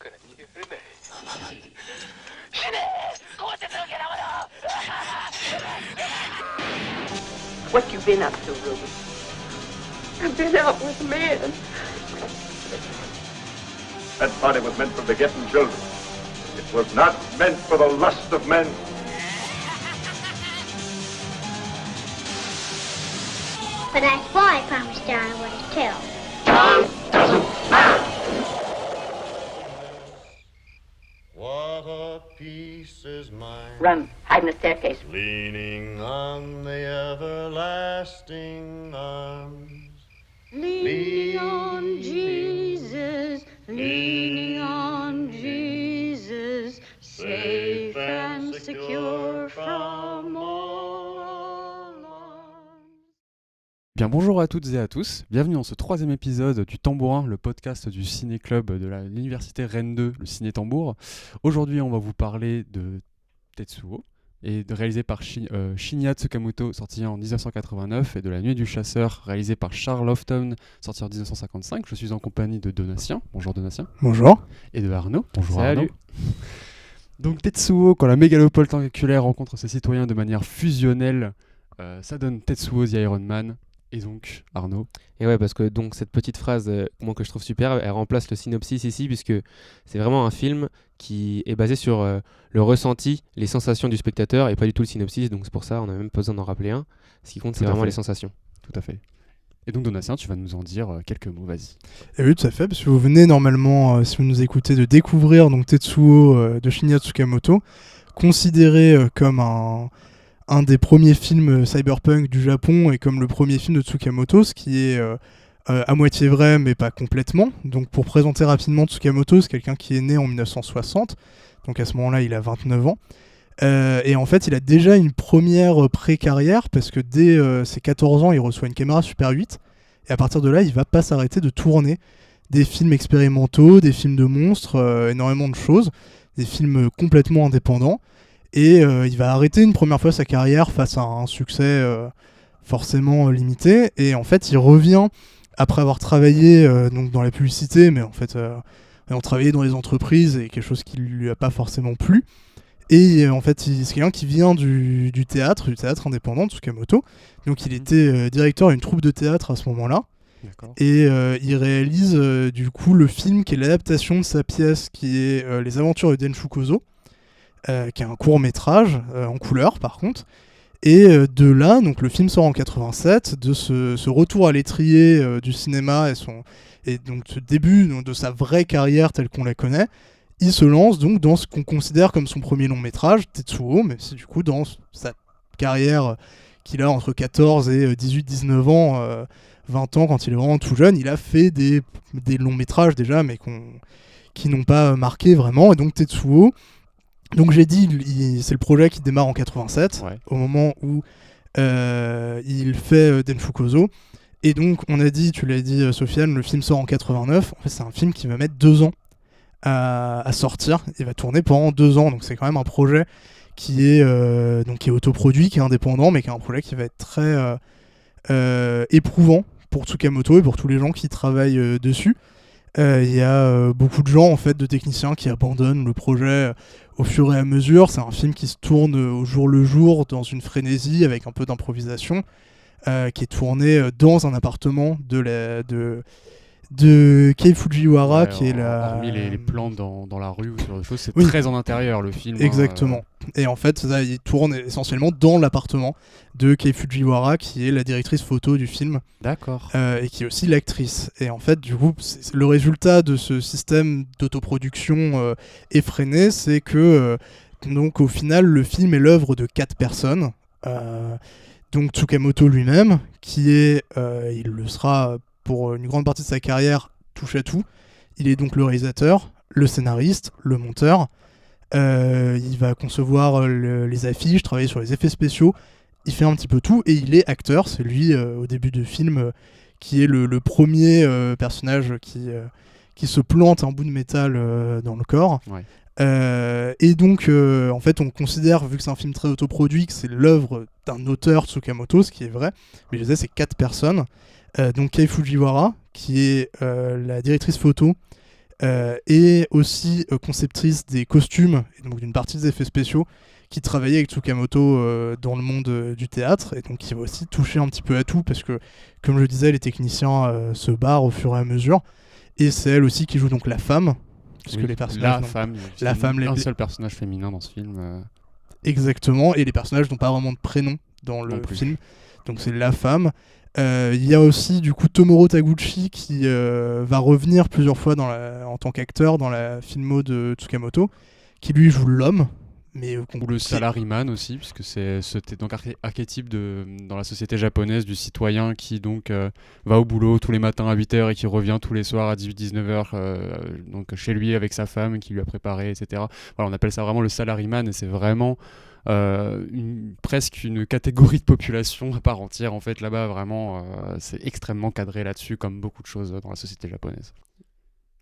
What you been up to, Ruby? I've been out with men. That body was meant for begetting children. It was not meant for the lust of men. But that's why I promised John I wouldn't tell. Time doesn't matter. What a peace is mine. Run, hide in the staircase. Leaning on the everlasting arms. Leaning on Jesus, leaning on Jesus, safe and secure from all alarms. Bien, bonjour à toutes et à tous, bienvenue dans ce troisième épisode du Tambourin, le podcast du ciné-club de l'université Rennes 2, le ciné-tambour. Aujourd'hui, on va vous parler de Tetsuo, réalisé par Shinya Tsukamoto, sorti en 1989, et de La Nuit du Chasseur, réalisé par Charles Laughton, sorti en 1955. Je suis en compagnie de Donatien. Bonjour Donatien. Bonjour. Et de Arnaud. Bonjour Salut. Arnaud. Donc Tetsuo, quand la mégalopole tentaculaire rencontre ses citoyens de manière fusionnelle, ça donne Tetsuo the Iron Man. Et donc, Arnaud. Et ouais, parce que donc cette petite phrase, moi que je trouve super, elle remplace le synopsis ici, puisque c'est vraiment un film qui est basé sur le ressenti, les sensations du spectateur, et pas du tout le synopsis. Donc c'est pour ça, on n'a même pas besoin d'en rappeler un. Ce qui compte, c'est vraiment les sensations. Tout à fait. Et donc Donatien, tu vas nous en dire quelques mots, vas-y. Et oui, tout à fait, parce que vous venez normalement, si vous nous écoutez, de découvrir donc Tetsuo de Shinya Tsukamoto, considéré comme un des premiers films cyberpunk du Japon et comme le premier film de Tsukamoto, ce qui est à moitié vrai mais pas complètement. Donc pour présenter rapidement Tsukamoto, c'est quelqu'un qui est né en 1960, donc à ce moment-là il a 29 ans. Et en fait il a déjà une première pré-carrière parce que dès ses 14 ans il reçoit une caméra Super 8 et à partir de là il va pas s'arrêter de tourner des films expérimentaux, des films de monstres, énormément de choses, des films complètement indépendants. Et il va arrêter une première fois sa carrière face à un succès forcément limité. Et en fait, il revient après avoir travaillé donc dans la publicité, mais en fait, ayant travaillé dans les entreprises et quelque chose qui lui a pas forcément plu. Et en fait, c'est quelqu'un qui vient du théâtre indépendant de Tsukamoto. Donc, il était directeur d'une troupe de théâtre à ce moment-là. D'accord. Et il réalise du coup le film qui est l'adaptation de sa pièce qui est Les Aventures de Denshu Kozo. Qui est un court-métrage en couleur par contre. Et de là, donc le film sort en 87, de ce retour à l'étrier du cinéma et donc ce début donc, de sa vraie carrière telle qu'on la connaît, il se lance donc dans ce qu'on considère comme son premier long-métrage, Tetsuo, même si du coup dans sa carrière qu'il a entre 14 et 18-19 ans, 20 ans quand il est vraiment tout jeune, il a fait des longs-métrages déjà, mais qui n'ont pas marqué vraiment. Et donc Tetsuo, donc j'ai dit, c'est le projet qui démarre en 87, ouais. Au moment où il fait Denshu Kozo. Et donc on a dit, tu l'as dit Sofiane, le film sort en 89. En fait c'est un film qui va mettre 2 ans à sortir. Il va tourner pendant 2 ans. Donc c'est quand même un projet qui est autoproduit, qui est indépendant, mais qui est un projet qui va être très éprouvant pour Tsukamoto et pour tous les gens qui travaillent dessus. Il y a beaucoup de gens en fait, de techniciens qui abandonnent le projet au fur et à mesure. C'est un film qui se tourne au jour le jour dans une frénésie avec un peu d'improvisation, qui est tourné dans un appartement de Kei Fujiwara, qui est la... Hormis les plans dans la rue ou sur des choses, c'est oui. Très en intérieur le film. Exactement. Et en fait, ça, il tourne essentiellement dans l'appartement de Kei Fujiwara, qui est la directrice photo du film. D'accord. Et qui est aussi l'actrice. Et en fait, du coup, le résultat de ce système d'autoproduction effréné, c'est que, donc, au final, le film est l'œuvre de 4 personnes. Donc Tsukamoto lui-même, qui est, il le sera pour une grande partie de sa carrière, touche à tout. Il est donc le réalisateur, le scénariste, le monteur. Il va concevoir les affiches, travailler sur les effets spéciaux. Il fait un petit peu tout et il est acteur. C'est lui, au début du film, qui est le premier personnage qui se plante un bout de métal dans le corps. Ouais. Et donc, en fait, on considère, vu que c'est un film très autoproduit, que c'est l'œuvre d'un auteur, Tsukamoto, ce qui est vrai. Mais je disais, c'est 4 personnes. Donc Kei Fujiwara, qui est la directrice photo, et aussi conceptrice des costumes et donc d'une partie des effets spéciaux, qui travaillait avec Tsukamoto dans le monde du théâtre, et donc qui va aussi toucher un petit peu à tout, parce que, comme je le disais, les techniciens se barrent au fur et à mesure, et c'est elle aussi qui joue donc la femme, puisque Oui, les personnages... la femme, les- un seul personnage féminin dans ce film. Exactement, et les personnages n'ont pas vraiment de prénom dans le Non plus. film, donc c'est la femme. Il y a aussi du coup Tomoro Taguchi qui va revenir plusieurs fois en tant qu'acteur dans la filmo de Tsukamoto, qui lui joue l'homme, mais Ou le salaryman aussi, puisque c'est ce donc archétype dans la société japonaise du citoyen qui donc va au boulot tous les matins à 8h et qui revient tous les soirs à 18-19h donc chez lui avec sa femme qui lui a préparé, etc. Voilà, on appelle ça vraiment le salaryman, et c'est vraiment presque une catégorie de population à part entière en fait là-bas. Vraiment, c'est extrêmement cadré là-dessus, comme beaucoup de choses dans la société japonaise.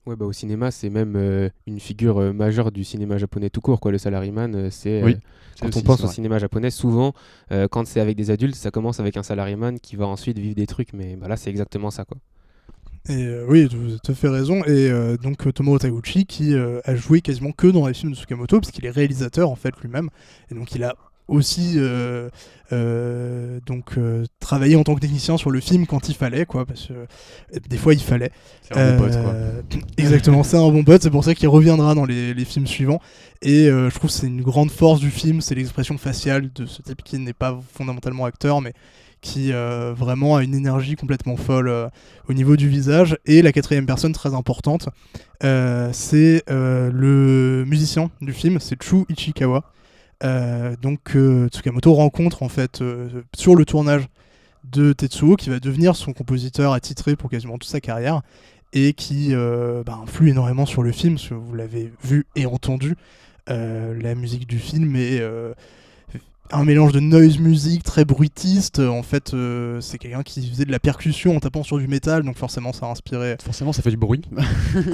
Ouais, bah, au cinéma, c'est même une figure majeure du cinéma japonais tout court, quoi. Le salaryman, c'est Oui, quand c'est on pense c'est au vrai. cinéma japonais, souvent, quand c'est avec des adultes, ça commence avec un salaryman qui va ensuite vivre des trucs, mais bah, là, c'est exactement ça, quoi. Et oui, vous avez tout à fait raison. Et donc Tomoro Taguchi qui a joué quasiment que dans les films de Tsukamoto, parce qu'il est réalisateur en fait lui-même. Et donc il a aussi travaillé en tant que technicien sur le film quand il fallait, quoi, parce que des fois il fallait. C'est un bon pote, quoi. Exactement, c'est un bon pote, c'est pour ça qu'il reviendra dans les films suivants. Et je trouve que c'est une grande force du film, c'est l'expression faciale de ce type qui n'est pas fondamentalement acteur, mais qui vraiment a une énergie complètement folle au niveau du visage. Et la quatrième personne très importante, c'est le musicien du film, c'est Chu Ichikawa. Tsukamoto rencontre en fait sur le tournage de Tetsuo, qui va devenir son compositeur attitré pour quasiment toute sa carrière, et qui influe énormément sur le film, parce que vous l'avez vu et entendu. La musique du film est un mélange de noise music très bruitiste. En fait, c'est quelqu'un qui faisait de la percussion en tapant sur du métal, donc forcément ça a inspiré. Forcément, ça fait du bruit.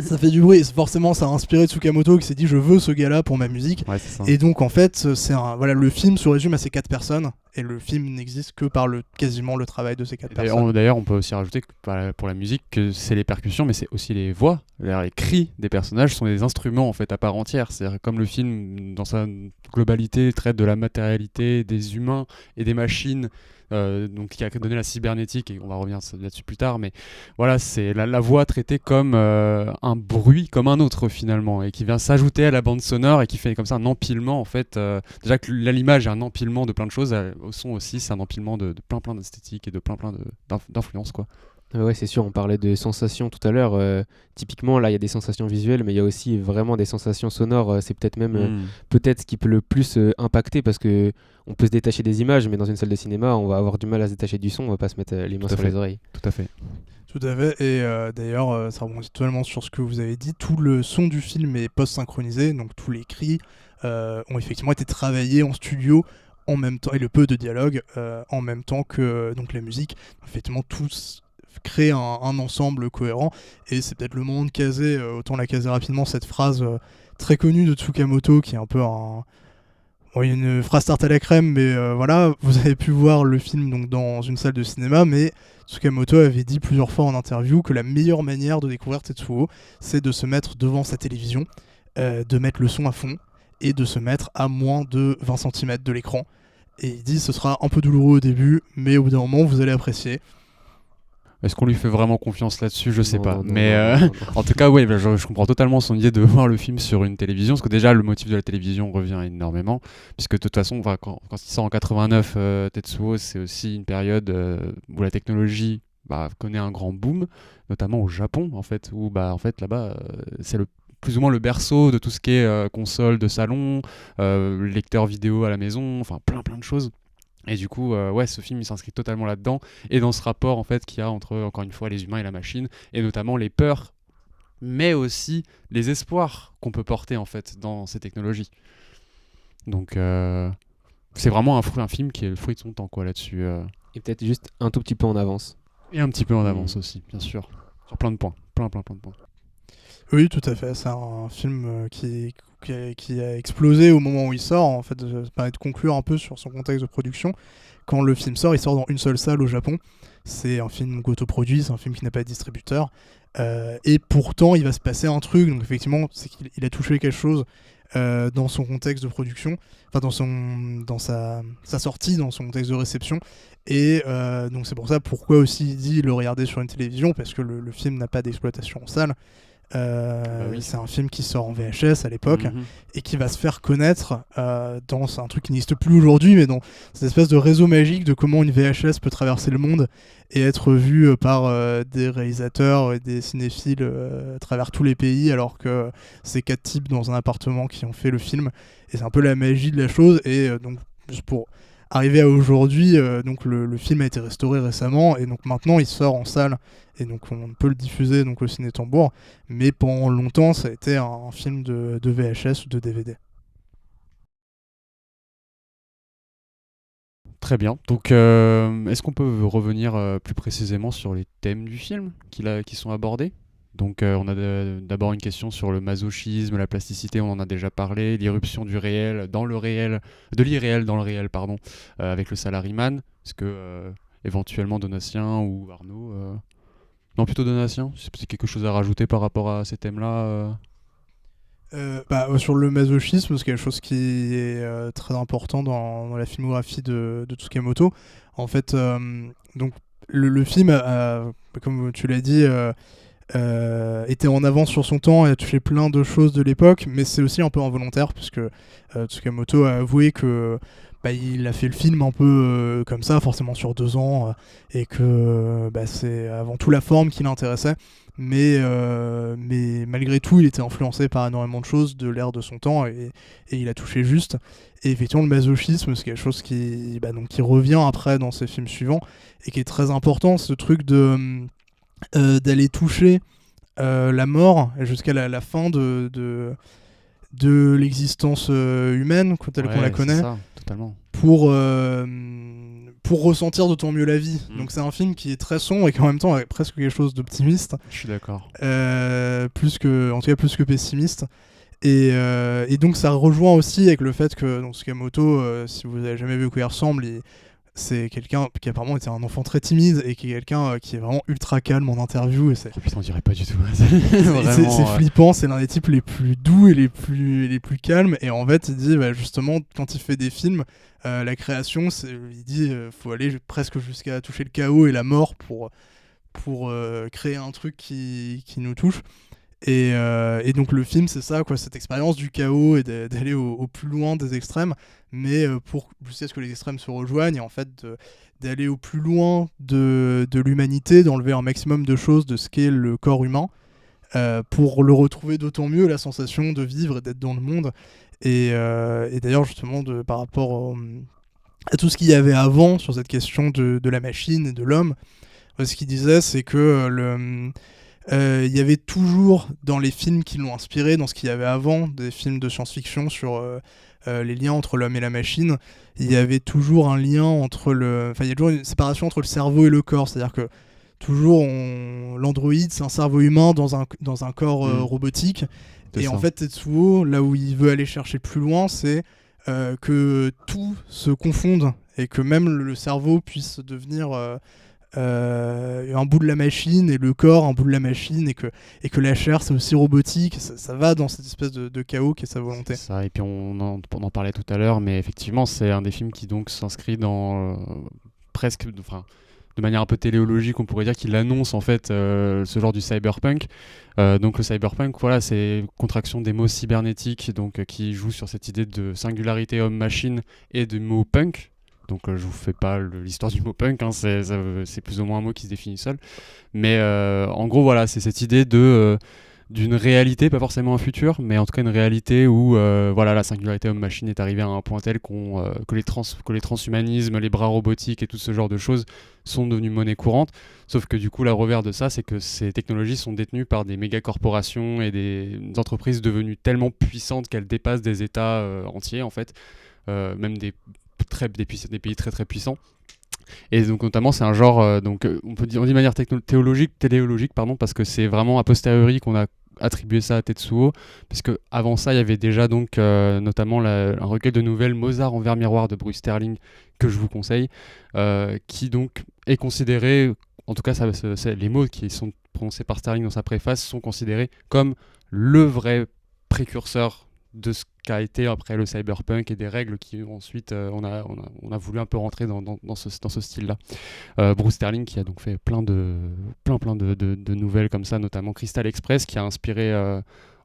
Ça fait du bruit, et forcément ça a inspiré Tsukamoto, qui s'est dit je veux ce gars-là pour ma musique. Ouais, c'est ça. Et donc en fait, le film se résume à ces 4 personnes, et le film n'existe que par quasiment le travail de ces 4 personnes. D'ailleurs, on peut aussi rajouter que pour la musique que c'est les percussions, mais c'est aussi les voix. D'ailleurs, les cris des personnages sont des instruments en fait à part entière. C'est comme le film dans sa globalité traite de la matérialité des humains et des machines, donc qui a donné la cybernétique, et on va revenir là-dessus plus tard. Mais voilà, c'est la voix traitée comme un bruit comme un autre finalement, et qui vient s'ajouter à la bande sonore et qui fait comme ça un empilement en fait. Déjà que l'image est un empilement de plein de choses, au son aussi c'est un empilement de plein d'esthétiques et de plein d'influences, quoi. Ouais, c'est sûr, on parlait de sensations tout à l'heure. Typiquement, là, il y a des sensations visuelles, mais il y a aussi vraiment des sensations sonores. C'est peut-être même peut-être ce qui peut le plus impacter, parce que on peut se détacher des images, mais dans une salle de cinéma, on va avoir du mal à se détacher du son, on va pas se mettre les mains sur les oreilles. Tout à fait. Tout à fait, et d'ailleurs, ça rebondit totalement sur ce que vous avez dit. Tout le son du film est post-synchronisé, donc tous les cris ont effectivement été travaillés en studio en même temps, et le peu de dialogue en même temps que donc la musique. Effectivement, tous créer un ensemble cohérent, et c'est peut-être le moment de caser, autant la caser rapidement, cette phrase très connue de Tsukamoto, qui est un peu une phrase tarte à la crème, mais voilà, vous avez pu voir le film donc dans une salle de cinéma, mais Tsukamoto avait dit plusieurs fois en interview que la meilleure manière de découvrir Tetsuo, c'est de se mettre devant sa télévision, de mettre le son à fond, et de se mettre à moins de 20 cm de l'écran. Et il dit ce sera un peu douloureux au début, mais au bout d'un moment vous allez apprécier. Est-ce qu'on lui fait vraiment confiance là-dessus? Je sais pas. Non, Mais non. en tout cas, oui, je comprends totalement son idée de voir le film sur une télévision, parce que déjà, le motif de la télévision revient énormément, puisque de toute façon, quand il sort en 89, Tetsuo, c'est aussi une période où la technologie connaît un grand boom, notamment au Japon, en fait, où en fait, là-bas, c'est plus ou moins le berceau de tout ce qui est console de salon, lecteur vidéo à la maison, enfin plein de choses. Et du coup, ce film il s'inscrit totalement là-dedans, et dans ce rapport en fait qu'il y a entre, encore une fois, les humains et la machine, et notamment les peurs, mais aussi les espoirs qu'on peut porter en fait dans ces technologies. Donc c'est vraiment un film qui est le fruit de son temps, quoi, là-dessus. Et peut-être juste un tout petit peu en avance. Et un petit peu en avance aussi, bien sûr, sur plein de points, plein de points. Oui, tout à fait. C'est un film qui a explosé au moment où il sort. En fait, ça permet de conclure un peu sur son contexte de production. Quand le film sort, il sort dans une seule salle au Japon. C'est un film autoproduit, c'est un film qui n'a pas de distributeur. Et pourtant, il va se passer un truc. Donc effectivement, c'est qu'il a touché quelque chose dans son contexte de production, enfin dans sa sortie, dans son contexte de réception. Et donc c'est pour ça pourquoi aussi il dit le regarder sur une télévision, parce que le film n'a pas d'exploitation en salle. Oui. C'est un film qui sort en VHS à l'époque et qui va se faire connaître dans un truc qui n'existe plus aujourd'hui, mais dans cette espèce de réseau magique de comment une VHS peut traverser le monde et être vue par des réalisateurs et des cinéphiles à travers tous les pays, alors que c'est 4 types dans un appartement qui ont fait le film. Et c'est un peu la magie de la chose. Et donc juste pour arriver à aujourd'hui, donc le film a été restauré récemment et donc maintenant il sort en salle et donc on peut le diffuser donc au Ciné Tambour, mais pendant longtemps ça a été un film de VHS ou de DVD. Très bien. Donc, est-ce qu'on peut revenir plus précisément sur les thèmes du film qui sont abordés ? Donc, on a d'abord une question sur le masochisme, la plasticité, on en a déjà parlé, l'irruption du réel dans le réel, de l'irréel dans le réel, pardon, avec le salaryman. Est-ce que éventuellement Donatien ou Arnaud, non, plutôt Donatien, c'est quelque chose à rajouter par rapport à ces thèmes-là Sur le masochisme, c'est quelque chose qui est très important dans la filmographie de Tsukamoto. En fait, donc le film, comme tu l'as dit, était en avance sur son temps et a touché plein de choses de l'époque, mais c'est aussi un peu involontaire, puisque Tsukamoto a avoué que il a fait le film un peu comme ça, forcément sur 2 ans, et que c'est avant tout la forme qui l'intéressait. Mais malgré tout, il était influencé par énormément de choses de l'ère de son temps et il a touché juste. Et effectivement, le masochisme, c'est quelque chose qui revient après dans ses films suivants et qui est très important, ce truc d'aller toucher la mort jusqu'à la fin de l'existence humaine telle qu'on la connaît, ça, totalement. pour ressentir d'autant mieux la vie. Donc c'est un film qui est très sombre et qui en même temps a presque quelque chose d'optimiste. Je suis d'accord. Plus que pessimiste. Et donc ça rejoint aussi avec le fait que Tsukamoto, si vous avez jamais vu à quoi il ressemble, c'est quelqu'un qui apparemment était un enfant très timide et qui est quelqu'un qui est vraiment ultra calme en interview. Et Oh putain, on dirait pas du tout. c'est flippant, c'est l'un des types les plus doux et les plus calmes. Et en fait, il dit justement, quand il fait des films, la création, il dit faut aller presque jusqu'à toucher le chaos et la mort pour créer un truc qui nous touche. Et donc le film, c'est ça, quoi, cette expérience du chaos et d'aller au plus loin des extrêmes, mais pour jusqu'à ce que les extrêmes se rejoignent, et en fait d'aller au plus loin de l'humanité, d'enlever un maximum de choses de ce qu'est le corps humain, pour le retrouver d'autant mieux, la sensation de vivre et d'être dans le monde. Et d'ailleurs, justement, par rapport à tout ce qu'il y avait avant sur cette question de la machine et de l'homme, ce qu'il disait, c'est que il y avait toujours dans les films qui l'ont inspiré, dans ce qu'il y avait avant, des films de science-fiction sur les liens entre l'homme et la machine, il y avait toujours un lien il y a toujours une séparation entre le cerveau et le corps, c'est-à-dire que toujours l'androïde, c'est un cerveau humain dans un corps robotique. Et en fait, Tetsuo, là où il veut aller chercher plus loin, c'est que tout se confonde et que même le cerveau puisse devenir un bout de la machine et le corps un bout de la machine, et que la chair c'est aussi robotique. Ça va dans cette espèce de chaos qui est sa volonté. C'est ça, et puis on en parlait tout à l'heure, mais effectivement c'est un des films qui donc s'inscrit dans presque, de manière un peu téléologique, on pourrait dire qu'il annonce en fait ce genre du cyberpunk. Donc le cyberpunk, voilà, c'est contraction des mots cybernétiques, donc qui joue sur cette idée de singularité homme-machine et de mot punk. Donc je vous fais pas l'histoire du mot punk, hein, c'est plus ou moins un mot qui se définit seul. Mais en gros, voilà, c'est cette idée d'une réalité, pas forcément un futur, mais en tout cas une réalité où la singularité homme-machine est arrivée à un point tel que les transhumanismes, les bras robotiques et tout ce genre de choses sont devenus monnaie courante. Sauf que du coup, le revers de ça, c'est que ces technologies sont détenues par des méga corporations et des entreprises devenues tellement puissantes qu'elles dépassent des États entiers, en fait, même des pays très très puissants. Et donc notamment c'est un genre on dit de manière téléologique parce que c'est vraiment a posteriori qu'on a attribué ça à Tetsuo, parce que avant ça il y avait déjà donc notamment un recueil de nouvelles Mozart en verre miroir de Bruce Sterling que je vous conseille, qui donc est considéré en tout cas, les mots qui sont prononcés par Sterling dans sa préface sont considérés comme le vrai précurseur de ce qu'a été après le cyberpunk et des règles qui ensuite on a voulu un peu rentrer dans ce style-là. Bruce Sterling qui a donc fait plein de nouvelles comme ça, notamment Crystal Express qui a inspiré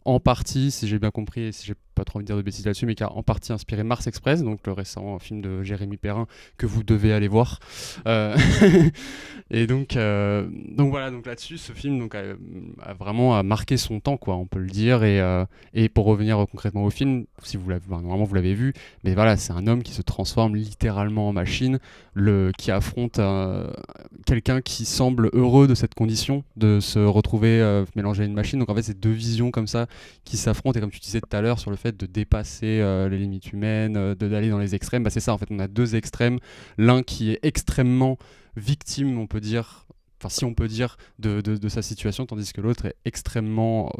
en partie, si j'ai bien compris, et si j'ai pas trop envie de dire de bêtises là-dessus, mais qui a en partie inspiré Mars Express, donc le récent film de Jérémy Perrin que vous devez aller voir. Et donc voilà, donc là-dessus, ce film donc, a vraiment marqué son temps, quoi, on peut le dire. Et pour revenir concrètement au film, si vous l'avez, normalement vous l'avez vu, mais voilà, c'est un homme qui se transforme littéralement en machine, qui affronte quelqu'un qui semble heureux de cette condition, de se retrouver mélangé à une machine. Donc en fait, c'est deux visions comme ça qui s'affrontent, et comme tu disais tout à l'heure sur le fait de dépasser les limites humaines, d'aller dans les extrêmes, c'est ça en fait, on a deux extrêmes, l'un qui est extrêmement victime, on peut dire, enfin si on peut dire, de sa situation, tandis que l'autre est extrêmement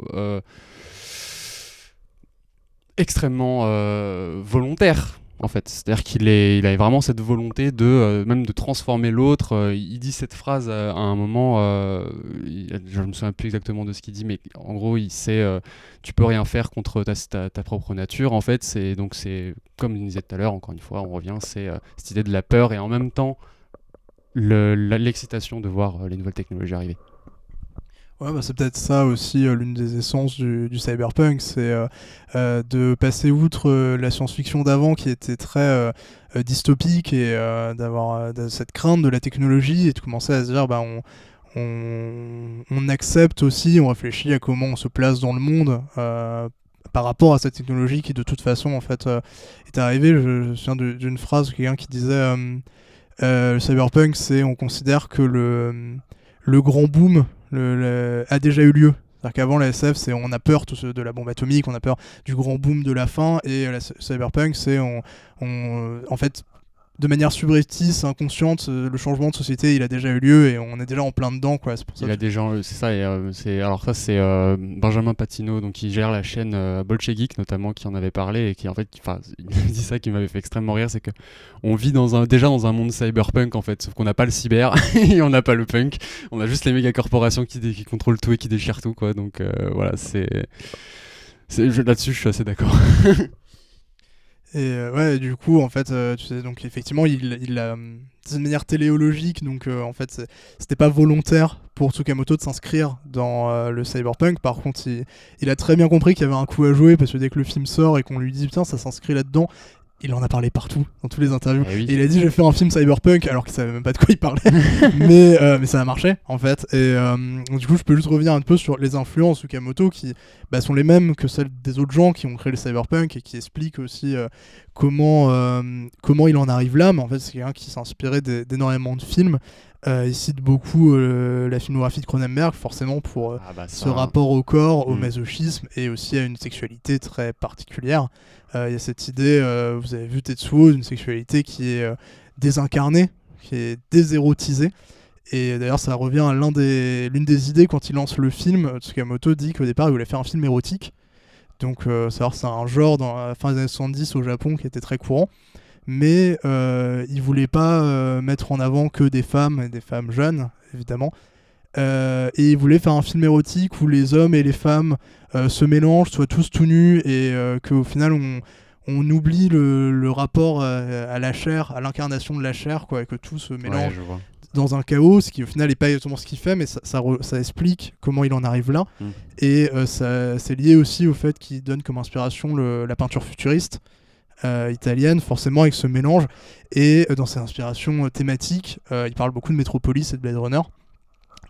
volontaire. En fait, c'est-à-dire il a vraiment cette volonté même de transformer l'autre. Il dit cette phrase à un moment, je ne me souviens plus exactement de ce qu'il dit, mais en gros, il sait, tu peux rien faire contre ta propre nature. En fait, c'est comme je disais tout à l'heure, encore une fois, on revient, c'est cette idée de la peur et en même temps l'excitation de voir les nouvelles technologies arriver. Ouais, c'est peut-être ça aussi l'une des essences du cyberpunk, c'est de passer outre la science-fiction d'avant qui était très dystopique et d'avoir cette crainte de la technologie et de commencer à se dire on accepte aussi, on réfléchit à comment on se place dans le monde par rapport à cette technologie qui de toute façon en fait est arrivée. Je me souviens d'une phrase de quelqu'un qui disait le cyberpunk, on considère que le grand boom a déjà eu lieu. C'est-à-dire qu'avant la SF, on a peur de la bombe atomique, on a peur du grand boom de la fin, et la cyberpunk, en fait, de manière subreptice, inconsciente, le changement de société, il a déjà eu lieu et on est déjà en plein dedans, quoi. C'est pour ça. C'est ça. Et alors ça, c'est Benjamin Patino, donc qui gère la chaîne Bolchegeek notamment, qui en avait parlé et qui en fait, il dit ça qui m'avait fait extrêmement rire, c'est que on vit déjà dans un monde cyberpunk en fait, sauf qu'on n'a pas le cyber et on n'a pas le punk, on a juste les méga corporations qui contrôlent tout et qui déchirent tout, quoi. Donc voilà, là-dessus, je suis assez d'accord. Et ouais, du coup, en fait, tu sais, donc effectivement, il a c'est une manière téléologique, donc en fait, c'était pas volontaire pour Tsukamoto de s'inscrire dans le cyberpunk. Par contre, il a très bien compris qu'il y avait un coup à jouer, parce que dès que le film sort et qu'on lui dit putain, ça s'inscrit là-dedans, il en a parlé partout, dans toutes les interviews. Oui. Et il a dit, je vais faire un film cyberpunk, alors qu'il savait même pas de quoi il parlait. mais ça a marché, en fait. Et du coup, je peux juste revenir un peu sur les influences de Tsukamoto, qui sont les mêmes que celles des autres gens qui ont créé le cyberpunk, et qui expliquent aussi comment il en arrive là. Mais en fait, c'est quelqu'un qui s'est inspiré d'énormément de films. Il cite beaucoup la filmographie de Cronenberg, forcément pour ce rapport au corps, au masochisme, et aussi à une sexualité très particulière. Il y a cette idée, vous avez vu Tetsuo, d'une sexualité qui est désincarnée, qui est désérotisée. Et d'ailleurs, ça revient à l'une des idées quand il lance le film. Tsukamoto dit qu'au départ, il voulait faire un film érotique. Donc, c'est un genre dans la fin des années 70 au Japon qui était très courant. Mais il voulait pas mettre en avant que des femmes, et des femmes jeunes, évidemment. Et il voulait faire un film érotique où les hommes et les femmes se mélangent, soient tous tout nus, et qu'au final on oublie le rapport à la chair, à l'incarnation de la chair, quoi, et que tout se mélange dans un chaos, ce qui au final n'est pas exactement ce qu'il fait, mais ça explique comment il en arrive là. Et c'est lié aussi au fait qu'il donne comme inspiration la peinture futuriste italienne, forcément avec ce mélange. Et dans ses inspirations thématiques, il parle beaucoup de Metropolis et de Blade Runner.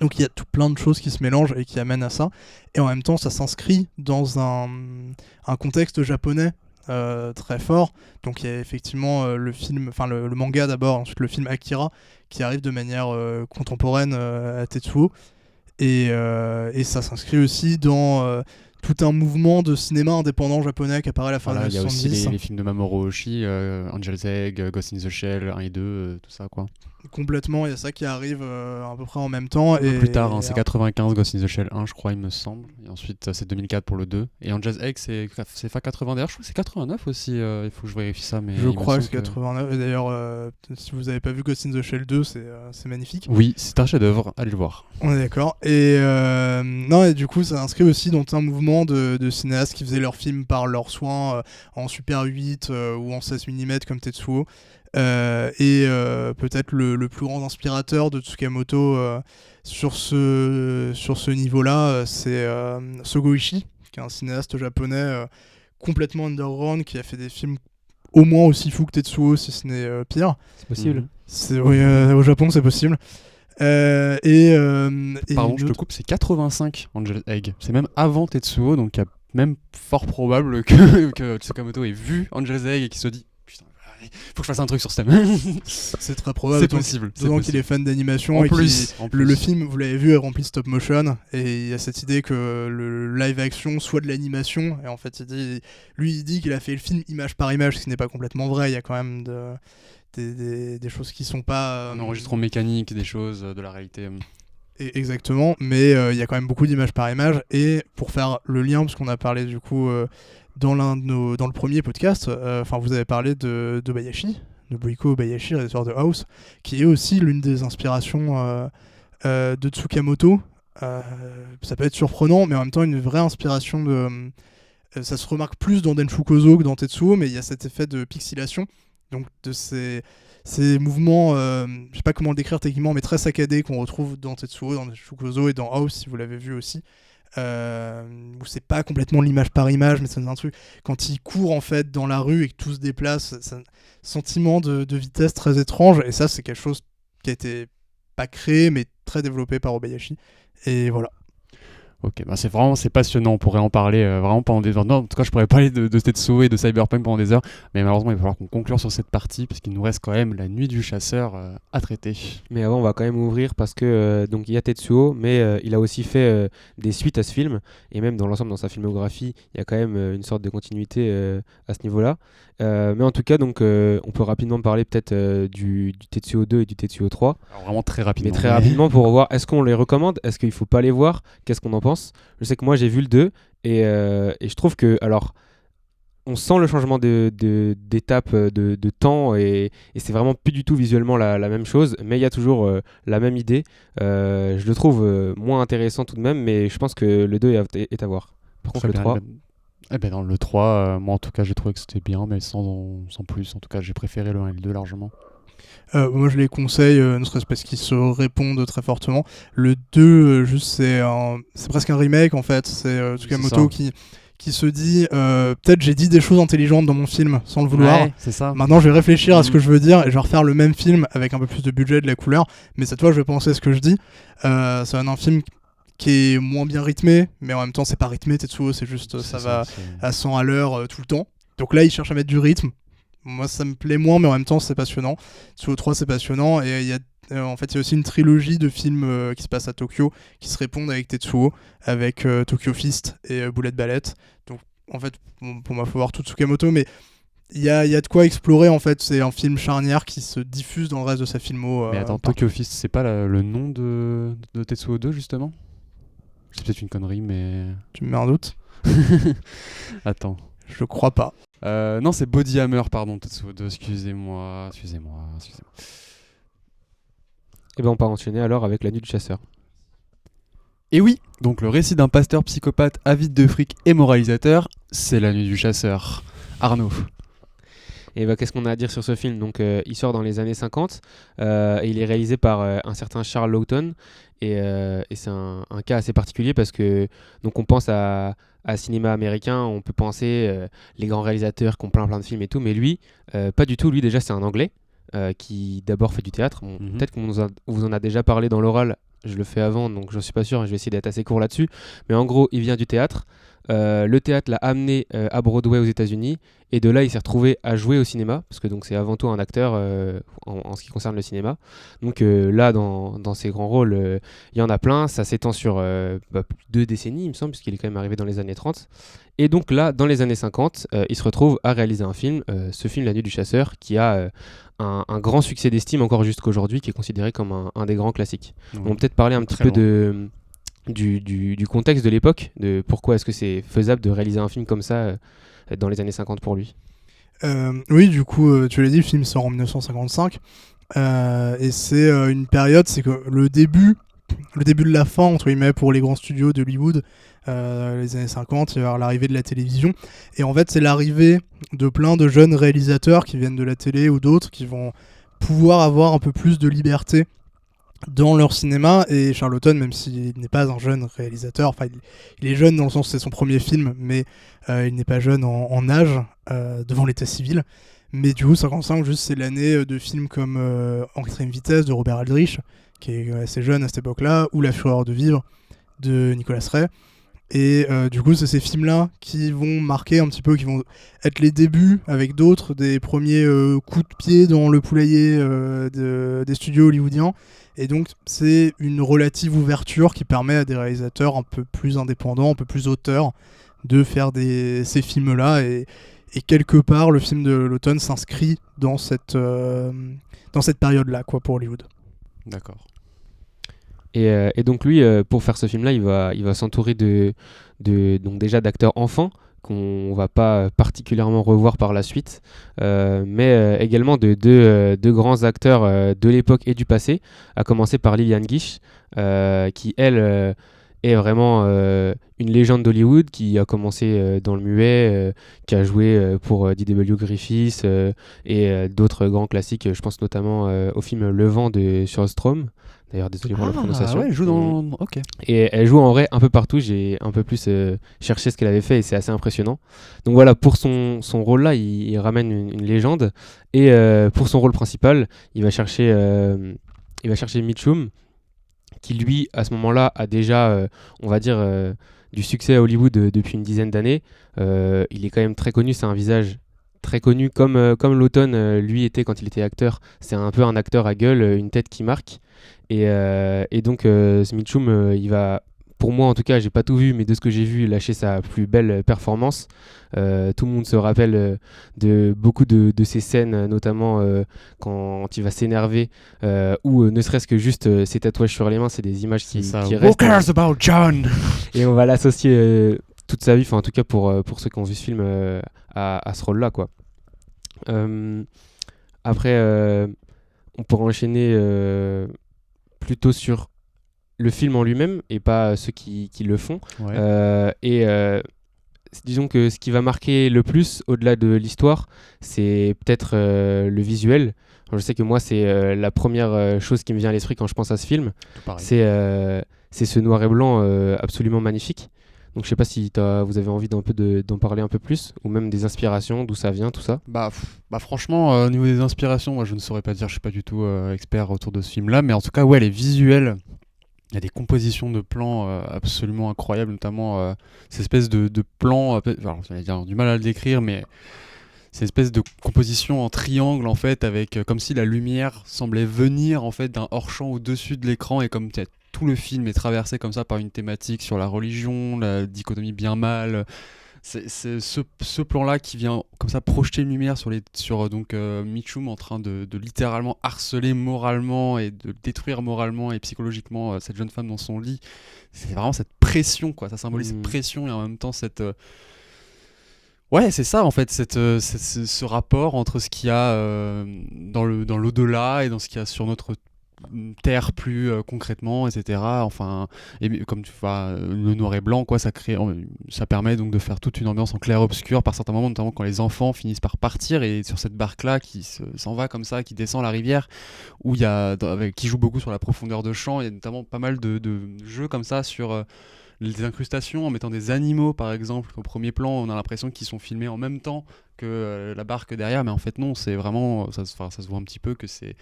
Donc il y a tout plein de choses qui se mélangent et qui amènent à ça. Et en même temps, ça s'inscrit dans un contexte japonais très fort. Donc il y a effectivement le manga d'abord, ensuite le film Akira, qui arrive de manière contemporaine à Tetsuo. Et ça s'inscrit aussi dans tout un mouvement de cinéma indépendant japonais qui apparaît à la fin des années 70. Il y a aussi les films de Mamoru Oshii, Angel's Egg, Ghost in the Shell 1 et 2, tout ça, quoi. complètement. Il y a ça qui arrive à peu près en même temps. Et Plus tard, c'est 95, Ghost in the Shell 1, je crois, il me semble. Et ensuite, c'est 2004 pour le 2. Et Angel's Egg, c'est fin 80. D'ailleurs, je crois que c'est 89 aussi. Il faut que je vérifie ça. Mais je il me crois que c'est semble 89. Et d'ailleurs, si vous n'avez pas vu Ghost in the Shell 2, c'est magnifique. Oui, c'est un chef-d'œuvre. Allez le voir. On est d'accord. Et non, et du coup, ça inscrit aussi dans un mouvement de cinéastes qui faisaient leurs films par leurs soins en Super 8 ou en 16 mm comme Tetsuo. Et peut-être le plus grand inspirateur de Tsukamoto sur ce niveau-là, c'est Sogo Ishii, qui est un cinéaste japonais complètement underground, qui a fait des films au moins aussi fous que Tetsuo, si ce n'est pire. C'est possible. Oui, au Japon, c'est possible. Et Pardon, je te coupe, c'est 85 Angel's Egg. C'est même avant Tetsuo, donc il y a même fort probable que Tsukamoto ait vu Angel's Egg et qu'il se dit putain, faut que je fasse un truc sur ce thème. C'est très probable. C'est possible. D'autant qu'il est fan d'animation En et plus. le film, vous l'avez vu, est rempli de stop motion et il y a cette idée que le live action soit de l'animation et en fait il dit qu'il a fait le film image par image, ce qui n'est pas complètement vrai. Il y a quand même des choses qui sont pas Un enregistrement mécanique, des choses de la réalité. Exactement, mais il y a quand même beaucoup d'images par image. Et pour faire le lien, parce qu'on a parlé du coup dans le premier podcast, vous avez parlé de Bayashi, de Boiko Bayashi, réalisateur de House, qui est aussi l'une des inspirations de Tsukamoto. Ça peut être surprenant, mais en même temps une vraie inspiration de... ça se remarque plus dans Denshu Kozo que dans Tetsuo, mais il y a cet effet de pixelation, donc de ces mouvements, je sais pas comment le décrire techniquement, mais très saccadés qu'on retrouve dans Tetsuo, dans Denshu Kozo et dans House, si vous l'avez vu aussi. Où c'est pas complètement l'image par image, mais c'est un truc quand il court en fait dans la rue et que tout se déplace, c'est un sentiment de vitesse très étrange, et ça c'est quelque chose qui a été pas créé mais très développé par Obayashi, et voilà. Ok, c'est passionnant, on pourrait en parler vraiment pendant des heures. Non, en tout cas, je pourrais parler de Tetsuo et de Cyberpunk pendant des heures, mais malheureusement, il va falloir qu'on conclure sur cette partie, parce qu'il nous reste quand même la nuit du chasseur à traiter. Mais avant, on va quand même ouvrir, parce que donc il y a Tetsuo, mais il a aussi fait des suites à ce film, et même dans l'ensemble, dans sa filmographie, il y a quand même une sorte de continuité à ce niveau-là. Mais en tout cas, donc, on peut rapidement parler peut-être du Tetsuo 2 et du Tetsuo 3. Alors vraiment très rapidement. Mais très rapidement pour voir, est-ce qu'on les recommande, est-ce qu'il ne faut pas les voir, qu'est-ce qu'on en pense. Je sais que moi j'ai vu le 2 et je trouve que, alors, on sent le changement d'étape, de temps, et c'est vraiment plus du tout visuellement la même chose, mais il y a toujours la même idée. Je le trouve moins intéressant tout de même, mais je pense que le 2 est à voir. Par contre, le 3... dans le 3, moi en tout cas j'ai trouvé que c'était bien, mais sans plus. En tout cas j'ai préféré le 1 et le 2 largement. Moi je les conseille, ne serait-ce parce qu'ils se répondent très fortement. Le 2, juste c'est presque un remake en fait. C'est Tsukamoto qui se dit peut-être j'ai dit des choses intelligentes dans mon film sans le vouloir. Ouais, c'est ça. Maintenant je vais réfléchir à ce que je veux dire et je vais refaire le même film avec un peu plus de budget, de la couleur. Mais cette fois je vais penser à ce que je dis. Ça va être un film qui est moins bien rythmé, mais en même temps c'est pas rythmé Tetsuo, c'est juste ça va à 100 à l'heure tout le temps. Donc là il cherche à mettre du rythme. Moi ça me plaît moins, mais en même temps c'est passionnant. Tetsuo 3 c'est passionnant, et il y a en fait il y a aussi une trilogie de films qui se passe à Tokyo qui se répondent avec Tetsuo, avec Tokyo Fist et Bullet Ballet. Donc en fait pour moi faut voir tout Tsukamoto, mais il y a de quoi explorer en fait. C'est un film charnière qui se diffuse dans le reste de sa filmo. Mais attends, Tokyo Fist, c'est pas le nom de Tetsuo 2 justement? C'est peut-être une connerie, mais... Tu me mets un doute? Attends. Je crois pas. Non, c'est Body Hammer, pardon, Tetsuo 2, excusez-moi. Et ben on peut enchaîner alors avec La Nuit du Chasseur. Et oui, donc le récit d'un pasteur psychopathe avide de fric et moralisateur, c'est La Nuit du Chasseur. Arnaud. Et bah, qu'est-ce qu'on a à dire sur ce film? Donc, il sort dans les années 50 et il est réalisé par un certain Charles Laughton, et c'est un cas assez particulier parce que donc on pense à cinéma américain, on peut penser les grands réalisateurs qui ont plein de films et tout, mais lui, pas du tout. Lui déjà c'est un Anglais qui d'abord fait du théâtre. Peut-être qu'on vous en a déjà parlé dans l'oral, je le fais avant donc je suis pas sûr, je vais essayer d'être assez court là-dessus, mais en gros il vient du théâtre. le théâtre l'a amené à Broadway aux États-Unis, et de là il s'est retrouvé à jouer au cinéma, parce que donc c'est avant tout un acteur en ce qui concerne le cinéma. Donc là dans ses grands rôles, il y en a plein, ça s'étend sur 2 décennies il me semble, puisqu'il est quand même arrivé dans les années 30. Et donc là, dans les années 50, il se retrouve à réaliser un film, ce film La Nuit du Chasseur, qui a un grand succès d'estime encore jusqu'aujourd'hui, qui est considéré comme un des grands classiques. Ouais. On va peut-être parler un petit peu du contexte de l'époque, de pourquoi est-ce que c'est faisable de réaliser un film comme ça dans les années 50 pour lui. Oui, du coup, tu l'as dit, le film sort en 1955. Et c'est une période, c'est que le début de la fin, entre guillemets, pour les grands studios d'Hollywood, les années 50, il va y avoir l'arrivée de la télévision. Et en fait, c'est l'arrivée de plein de jeunes réalisateurs qui viennent de la télé ou d'autres qui vont pouvoir avoir un peu plus de liberté dans leur cinéma. Et Charlton, même s'il n'est pas un jeune réalisateur, enfin il est jeune dans le sens où c'est son premier film, mais il n'est pas jeune en âge devant l'état civil. Mais du coup 55, juste, c'est l'année de films comme En quatrième vitesse de Robert Aldrich, qui est assez jeune à cette époque-là, ou La fureur de vivre de Nicolas Ray. Et du coup, c'est ces films-là qui vont marquer un petit peu, qui vont être les débuts avec d'autres, des premiers coups de pied dans le poulailler des studios hollywoodiens. Et donc, c'est une relative ouverture qui permet à des réalisateurs un peu plus indépendants, un peu plus auteurs, de faire ces films-là. Et quelque part, le film de l'automne s'inscrit dans cette période-là, quoi, pour Hollywood. D'accord. Et donc lui, pour faire ce film-là, il va s'entourer donc déjà d'acteurs enfants qu'on va pas particulièrement revoir par la suite, mais également de deux grands acteurs de l'époque et du passé, à commencer par Lillian Gish, qui elle est vraiment une légende d'Hollywood, qui a commencé dans le muet, qui a joué pour D.W. Griffiths et d'autres grands classiques. Je pense notamment au film Le Vent de Sjöström. D'ailleurs, désolé pour la prononciation. Ouais, elle joue dans... Ok. Et elle joue en vrai un peu partout. J'ai un peu plus cherché ce qu'elle avait fait et c'est assez impressionnant. Donc voilà, pour son rôle-là, il ramène une légende. Et pour son rôle principal, il va chercher Mitchum, qui lui, à ce moment-là, a déjà, on va dire, du succès à Hollywood depuis une dizaine d'années. Il est quand même très connu, c'est un visage très connu, comme l'automne lui était quand il était acteur. C'est un peu un acteur à gueule, une tête qui marque. Et donc Mitchum, il va, pour moi en tout cas, j'ai pas tout vu, mais de ce que j'ai vu, lâcher sa plus belle performance. Tout le monde se rappelle de beaucoup de ces scènes, notamment quand il va s'énerver, ou ne serait-ce que juste ses tatouages sur les mains, c'est des images qui restent. Who cares about John? Et on va l'associer toute sa vie, enfin en tout cas pour ceux qui ont vu ce film, à ce rôle-là, quoi. Après, on pourra enchaîner plutôt sur le film en lui-même et pas ceux qui le font. Ouais. Disons que ce qui va marquer le plus, au-delà de l'histoire, c'est peut-être le visuel. Alors, je sais que moi, c'est la première chose qui me vient à l'esprit quand je pense à ce film. Tout pareil. C'est ce noir et blanc absolument magnifique. Donc je sais pas si vous avez envie d'en parler un peu plus, ou même des inspirations, d'où ça vient, tout ça. Bah franchement, au niveau des inspirations, moi je ne saurais pas dire, je suis pas du tout expert autour de ce film-là, mais en tout cas, ouais, les visuels, il y a des compositions de plans absolument incroyables, notamment ces espèces de plans, alors j'allais dire, du mal à le décrire, mais c'est une espèce de composition en triangle en fait, avec comme si la lumière semblait venir en fait d'un hors-champ au-dessus de l'écran, et comme tout le film est traversé comme ça par une thématique sur la religion, la dichotomie bien-mal. C'est ce plan-là qui vient comme ça projeter une lumière sur Mitchum en train de littéralement harceler moralement et de détruire moralement et psychologiquement cette jeune femme dans son lit. C'est vraiment cette pression, quoi. Ça symbolise cette pression et en même temps cette... Ouais, c'est ça en fait, ce rapport entre ce qu'il y a dans l'au-delà et dans ce qu'il y a sur notre terre plus concrètement, etc. Enfin, et comme tu vois, le noir et blanc, quoi, ça permet donc de faire toute une ambiance en clair-obscur par certains moments, notamment quand les enfants finissent par partir et sur cette barque-là qui s'en va comme ça, qui descend la rivière, où qui joue beaucoup sur la profondeur de champ. Il y a notamment pas mal de jeux comme ça sur des incrustations en mettant des animaux, par exemple. Au premier plan, on a l'impression qu'ils sont filmés en même temps que la barque derrière, mais en fait non, c'est vraiment ça se voit un petit peu que c'est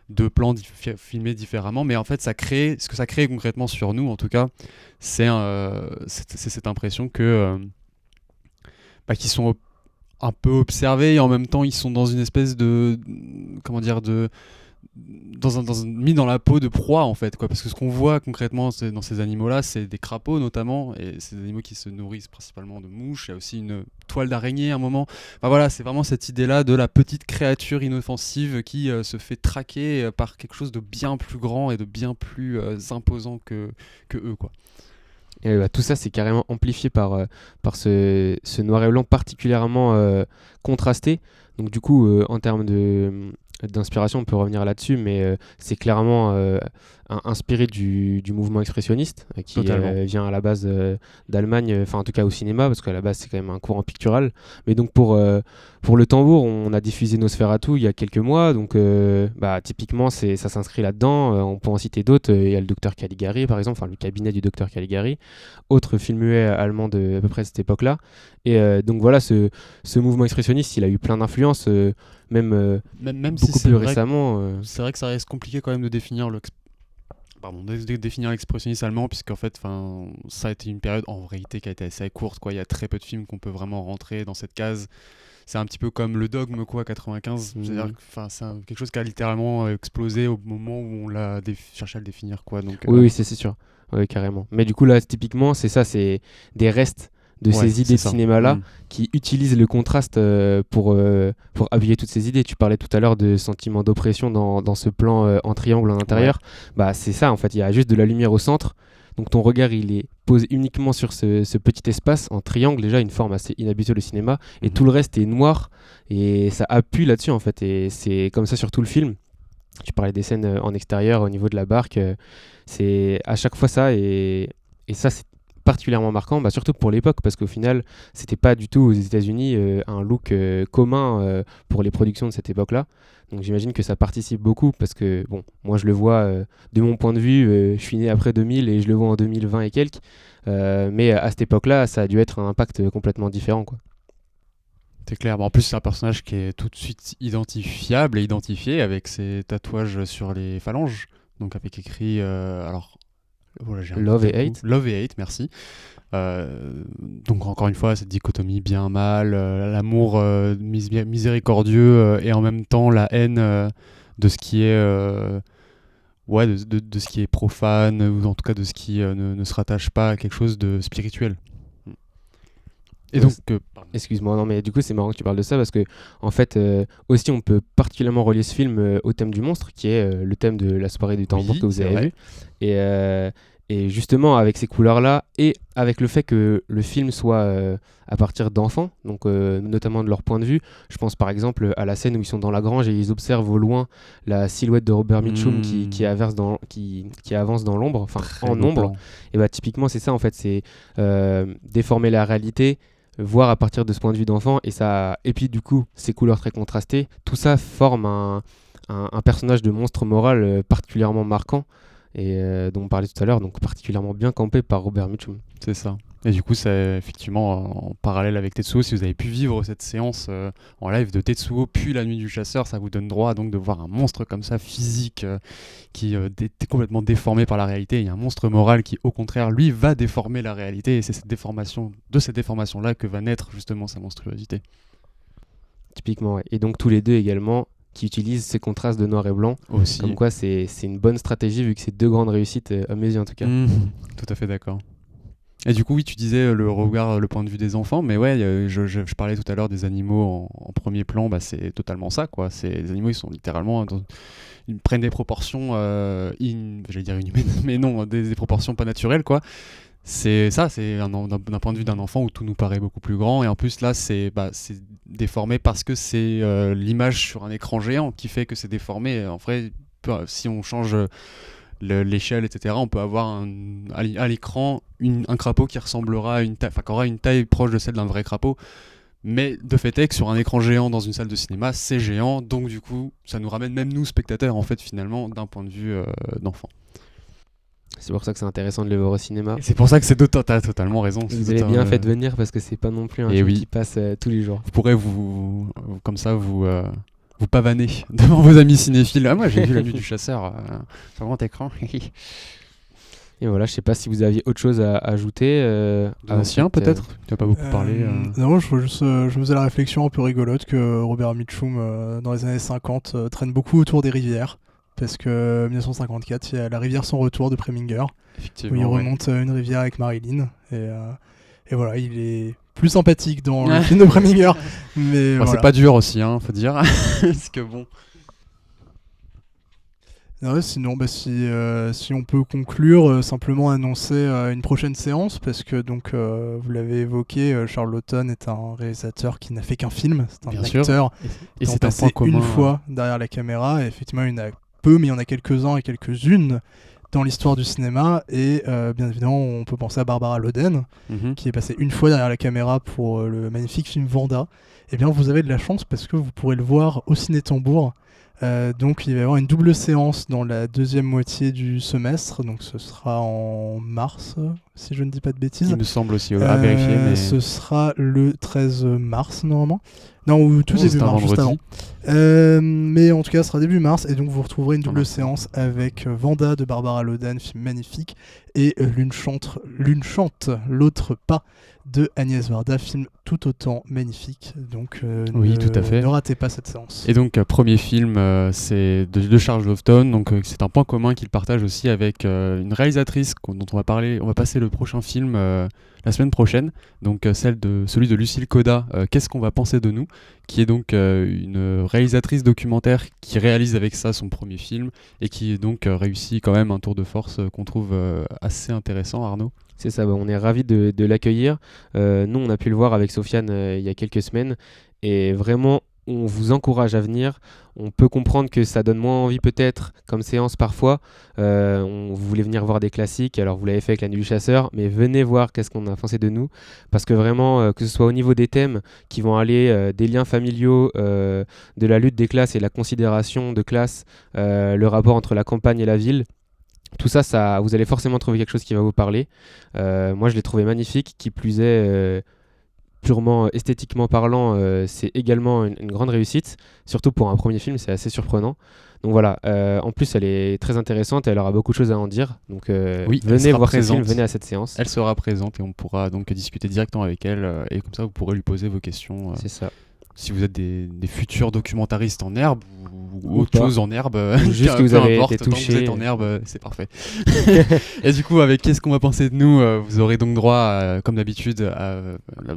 deux plans filmés différemment, mais en fait ce que ça crée concrètement sur nous, en tout cas, c'est cette impression que qu'ils sont un peu observés et en même temps ils sont dans une espèce de, comment dire, mis dans la peau de proie en fait, quoi, parce que ce qu'on voit concrètement dans ces animaux là, c'est des crapauds notamment, et c'est des animaux qui se nourrissent principalement de mouches. Il y a aussi une toile d'araignée à un moment. Enfin voilà, c'est vraiment cette idée là de la petite créature inoffensive qui se fait traquer par quelque chose de bien plus grand et de bien plus imposant que eux, quoi. Et tout ça, c'est carrément amplifié par ce noir et blanc particulièrement contrasté. Donc du coup, en termes d'inspiration, on peut revenir là-dessus, mais c'est clairement inspiré du mouvement expressionniste qui vient à la base d'Allemagne, enfin en tout cas au cinéma, parce qu'à la base c'est quand même un courant pictural. Mais donc pour le tambour, on a diffusé Nosferatu il y a quelques mois, donc typiquement ça s'inscrit là-dedans. On peut en citer d'autres. Il y a le docteur Caligari par exemple, enfin le cabinet du docteur Caligari, autre film muet allemand de à peu près cette époque-là. Et donc voilà, ce mouvement expressionniste, il a eu plein d'influences, même beaucoup plus récemment. C'est vrai que ça reste compliqué quand même de définir définir l'expressionniste allemand, puisqu'en fait ça a été une période en réalité qui a été assez courte, quoi. Il y a très peu de films qu'on peut vraiment rentrer dans cette case. C'est un petit peu comme le dogme, quoi, 95. C'est-à-dire c'est quelque chose qui a littéralement explosé au moment où on l'a cherché à le définir, quoi. Donc, oui, c'est sûr. Oui, carrément. Mais du coup, là, typiquement, c'est ça, c'est des restes de ces idées de cinéma-là qui utilisent le contraste pour appuyer toutes ces idées. Tu parlais tout à l'heure de sentiment d'oppression dans ce plan en triangle en intérieur. Bah, c'est ça, en fait. Il y a juste de la lumière au centre. Donc ton regard, il est posé uniquement sur ce petit espace en triangle, déjà une forme assez inhabituelle au cinéma. Et tout le reste est noir. Et ça appuie là-dessus, en fait. Et c'est comme ça sur tout le film. Tu parlais des scènes en extérieur, au niveau de la barque. C'est à chaque fois ça. Et ça, c'est particulièrement marquant, surtout pour l'époque, parce qu'au final, c'était pas du tout aux États-Unis un look commun pour les productions de cette époque-là. Donc j'imagine que ça participe beaucoup, parce que bon, moi je le vois de mon point de vue, je suis né après 2000 et je le vois en 2020 et quelques, mais à cette époque-là, ça a dû être un impact complètement différent, quoi. C'est clair. En plus, c'est un personnage qui est tout de suite identifiable et identifié avec ses tatouages sur les phalanges, donc avec écrit voilà, Love et Hate. Love et Hate, merci. Donc encore une fois, cette dichotomie bien-mal, l'amour miséricordieux et en même temps la haine de ce qui est de ce qui est profane, ou en tout cas de ce qui ne se rattache pas à quelque chose de spirituel. Et donc, excuse-moi, non, mais du coup c'est marrant que tu parles de ça, parce que en fait aussi on peut particulièrement relier ce film au thème du monstre, qui est le thème de la soirée du tambour que vous avez vu. Et justement avec ces couleurs-là, et avec le fait que le film soit à partir d'enfants, donc notamment de leur point de vue, je pense par exemple à la scène où ils sont dans la grange et ils observent au loin la silhouette de Robert Mitchum qui avance dans l'ombre, enfin en ombre. Et typiquement c'est ça en fait, c'est déformer la réalité, voir à partir de ce point de vue d'enfant, et puis du coup ces couleurs très contrastées, tout ça forme un personnage de monstre moral particulièrement marquant, et dont on parlait tout à l'heure, donc particulièrement bien campé par Robert Mitchum. C'est ça. Et du coup, c'est effectivement en parallèle avec Tetsuo, si vous avez pu vivre cette séance en live de Tetsuo puis La Nuit du Chasseur, ça vous donne droit donc de voir un monstre comme ça, physique, qui est complètement déformé par la réalité. Il y a un monstre moral qui, au contraire, lui, va déformer la réalité, et c'est cette déformation-là que va naître justement sa monstruosité. Typiquement, ouais. Et donc tous les deux également qui utilisent ces contrastes de noir et blanc. Aussi. Comme quoi c'est une bonne stratégie, vu que c'est deux grandes réussites à mes yeux en tout cas. Tout à fait d'accord. Et du coup, oui, tu disais le point de vue des enfants, mais ouais, je parlais tout à l'heure des animaux en premier plan, c'est totalement ça, quoi. Les animaux, ils sont littéralement ils prennent des proportions, j'allais dire inhumaines, mais non, des proportions pas naturelles, quoi. C'est ça, c'est d'un point de vue d'un enfant où tout nous paraît beaucoup plus grand, et en plus là c'est déformé parce que c'est l'image sur un écran géant qui fait que c'est déformé. En vrai, si on change l'échelle, etc., on peut avoir à l'écran un crapaud qui ressemblera à qui aura une taille proche de celle d'un vrai crapaud, mais de fait est que sur un écran géant dans une salle de cinéma, c'est géant, donc du coup ça nous ramène même nous spectateurs en fait finalement d'un point de vue d'enfant. C'est pour ça que c'est intéressant de le voir au cinéma. Et c'est pour ça que t'as totalement raison. Vous avez bien fait de venir, parce que c'est pas non plus un film qui passe tous les jours. Vous pourrez comme ça vous pavaner devant vos amis cinéphiles. Ah, moi j'ai vu La Nuit du Chasseur sur grand écran. Et voilà, je sais pas si vous aviez autre chose à ajouter. Ancien peut-être. Tu n'as pas beaucoup parlé. Non, je me faisais la réflexion un peu rigolote que Robert Mitchum, dans les années 50, traîne beaucoup autour des rivières. Parce que 1954, il y a La rivière sans retour de Preminger, où il remonte une rivière avec Marilyn. Et voilà, il est plus sympathique dans le film de Preminger. Mais voilà. C'est pas dur aussi, faut dire. Parce que bon. Ouais, sinon, si on peut conclure, simplement annoncer une prochaine séance, parce que donc vous l'avez évoqué, Charles Laughton est un réalisateur qui n'a fait qu'un film, c'est un Bien acteur sûr. Et c'est un point commun, une fois derrière la caméra, et effectivement il y en a peu, mais il y en a quelques-uns et quelques-unes dans l'histoire du cinéma, et bien évidemment on peut penser à Barbara Loden, qui est passée une fois derrière la caméra pour le magnifique film Vanda. Et bien vous avez de la chance parce que vous pourrez le voir au Ciné Tambour. Donc il va y avoir une double séance dans la deuxième moitié du semestre, donc ce sera en mars, si je ne dis pas de bêtises. Il me semble aussi, à vérifier. Mais... Ce sera le 13 mars normalement. Non, ou tout début mars, juste avant. Mais en tout cas, ce sera début mars, et donc vous retrouverez une double séance avec Vanda de Barbara Loden, film magnifique, et L'une chante, l'autre pas de Agnès Varda, film tout autant magnifique. Donc oui, tout à fait. Ne ratez pas cette séance. Et donc premier film, c'est de Charles Laughton, donc c'est un point commun qu'il partage aussi avec une réalisatrice dont on va parler. On va passer le prochain film la semaine prochaine, donc celui de Lucille Coda, Qu'est-ce qu'on va penser de nous, qui est donc une réalisatrice documentaire qui réalise avec ça son premier film et qui donc réussit quand même un tour de force qu'on trouve assez intéressant, Arnaud. C'est ça, on est ravis de l'accueillir. Nous, on a pu le voir avec Sofiane il y a quelques semaines, et vraiment, on vous encourage à venir. On peut comprendre que ça donne moins envie peut-être comme séance parfois. Vous voulez venir voir des classiques, alors vous l'avez fait avec La Nuit du Chasseur, mais venez voir Qu'est-ce qu'on a pensé de nous, parce que vraiment, que ce soit au niveau des thèmes qui vont aller des liens familiaux, de la lutte des classes et la considération de classe, le rapport entre la campagne et la ville, tout ça, vous allez forcément trouver quelque chose qui va vous parler. Moi, je l'ai trouvé magnifique, qui plus est... purement esthétiquement parlant, c'est également une grande réussite, surtout pour un premier film, c'est assez surprenant. Donc voilà, en plus elle est très intéressante et elle aura beaucoup de choses à en dire. Donc oui, venez voir ce film, venez à cette séance. Elle sera présente et on pourra donc discuter directement avec elle, et comme ça vous pourrez lui poser vos questions. C'est ça. Si vous êtes des futurs documentaristes en herbe ou autre chose en herbe, juste que vous avez été touché, tant que vous êtes en herbe, c'est parfait. Et du coup, avec Qu'est-ce qu'on va penser de nous, vous aurez donc droit, comme d'habitude,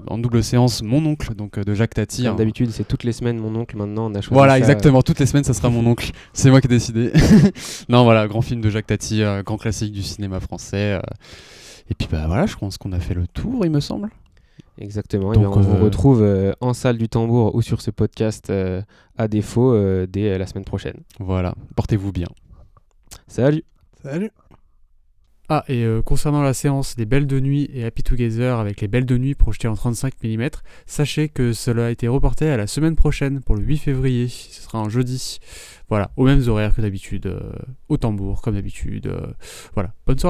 en double séance, Mon oncle, donc de Jacques Tati. Comme d'habitude, c'est toutes les semaines Mon oncle. Maintenant, on a choisi. Voilà, exactement. Toutes les semaines, ça sera Mon oncle. C'est moi qui ai décidé. Non, voilà, grand film de Jacques Tati, grand classique du cinéma français. Et puis voilà, je pense qu'on a fait le tour, il me semble. Exactement, donc, on vous retrouve en salle du Tambour ou sur ce podcast à défaut dès la semaine prochaine. Voilà, portez-vous bien. Salut. Salut. Ah, et concernant la séance des Belles de Nuit et Happy Together avec les Belles de Nuit projetées en 35 mm, sachez que cela a été reporté à la semaine prochaine pour le 8 février, ce sera un jeudi. Voilà, aux mêmes horaires que d'habitude, au Tambour comme d'habitude. Voilà, bonne soirée.